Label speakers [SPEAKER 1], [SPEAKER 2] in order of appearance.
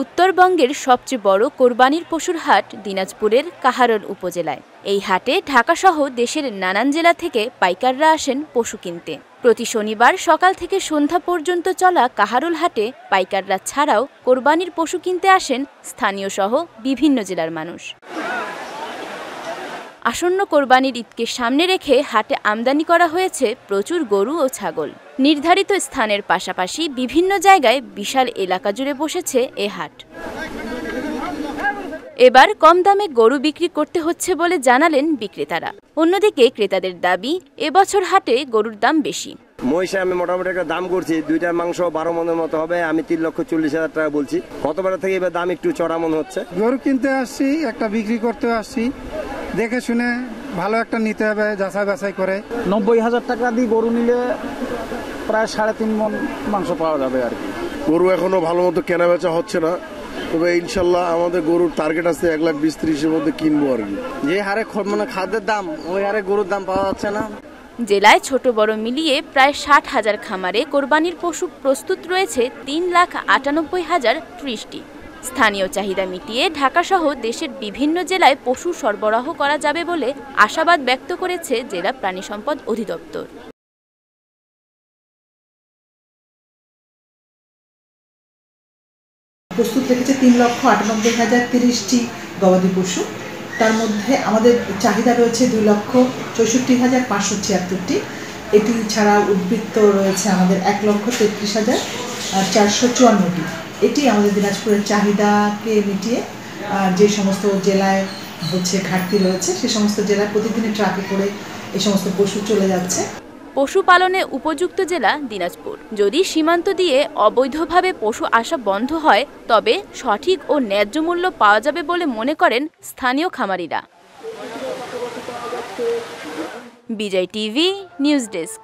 [SPEAKER 1] উত্তরবঙ্গের সবচেয়ে বড় কোরবানির পশুর হাট দিনাজপুরের কাহারোল উপজেলায়। এই হাটে ঢাকাসহ দেশের নানান জেলা থেকে পাইকাররা আসেন পশু কিনতে। প্রতি শনিবার সকাল থেকে সন্ধ্যা পর্যন্ত চলা কাহারোল হাটে পাইকাররা ছাড়াও কোরবানির পশু কিনতে আসেন স্থানীয় সহ বিভিন্ন জেলার মানুষ। আসন্ন কোরবানির ঈদকে সামনে রেখে হাটে আমদানি করা হয়েছে প্রচুর গরু ও ছাগল। নির্ধারিত স্থানের পাশাপাশি বিভিন্ন জায়গায় বিশাল এলাকা জুড়ে বসেছে এ হাট। এবার কম দামে গরু বিক্রি করতে হচ্ছে বলে জানালেন বিক্রেতারা। অন্যদিকে ক্রেতাদের দাবি, এবছর হাটে গরুর দাম বেশি।
[SPEAKER 2] মহিষে আমি মোটামুটি একটা দাম করছি, দুইটার মাংস 12 মনের মতো হবে, আমি 3,40,000 টাকা বলছি। গতবার থেকে এবার দাম একটু চড়া মনে হচ্ছে।
[SPEAKER 3] গরু কিনতে আসছি, একটা বিক্রি করতে আসছি, দেখে শুনে ভালো একটা নিতে হবে, যাচাই বাছাই করে।
[SPEAKER 4] 90,000 টাকা দিয়ে গরু নিলে প্রায় 3.5 মণ মাংস পাওয়া যাবে আর কি।
[SPEAKER 5] গরু এখনো ভালো মতো কেনা বেচা হচ্ছে না, তবে ইনশাল্লাহ আমাদের গরুর টার্গেট আছে 1,20,000-30,000 মধ্যে কিনবো আর কি।
[SPEAKER 6] যে হারে খাদ্যের দাম, ওই হারে গরুর দাম পাওয়া যাচ্ছে না।
[SPEAKER 1] জেলায় ছোট বড় মিলিয়ে প্রায় 60,000 খামারে কোরবানির পশু প্রস্তুত রয়েছে 3,98,030টি। স্থানীয় চাহিদা মিটিয়ে ঢাকাসহ দেশের বিভিন্ন জেলায় পশু সরবরাহ করা যাবে বলে আশাবাদ ব্যক্ত করেছে জেলা প্রাণী সম্পদ অধিদপ্তর।
[SPEAKER 7] প্রস্তুত রেখেছে 3,98,030টি গবাদি পশু। তার মধ্যে আমাদের চাহিদা রয়েছে 2,64,576টি। এটি ছাড়া উদ্বৃত্ত রয়েছে আমাদের 1,33,454টি। এটি আমাদের দিনাজপুরের চাহিদাকে মিটিয়ে যে সমস্ত জেলায় ঘাটতি রয়েছে সে সমস্ত জেলায় প্রতিদিনই ট্রাকে করে এই সমস্ত পশু চলে যাচ্ছে।
[SPEAKER 1] পশুপালনে উপযুক্ত জেলা দিনাজপুর। যদি সীমান্ত দিয়ে অবৈধভাবে পশু আসা বন্ধ হয় তবে সঠিক ও ন্যায্য মূল্য পাওয়া যাবে বলে মনে করেন স্থানীয় খামারিরা। বিজয় টিভি নিউজ ডেস্ক।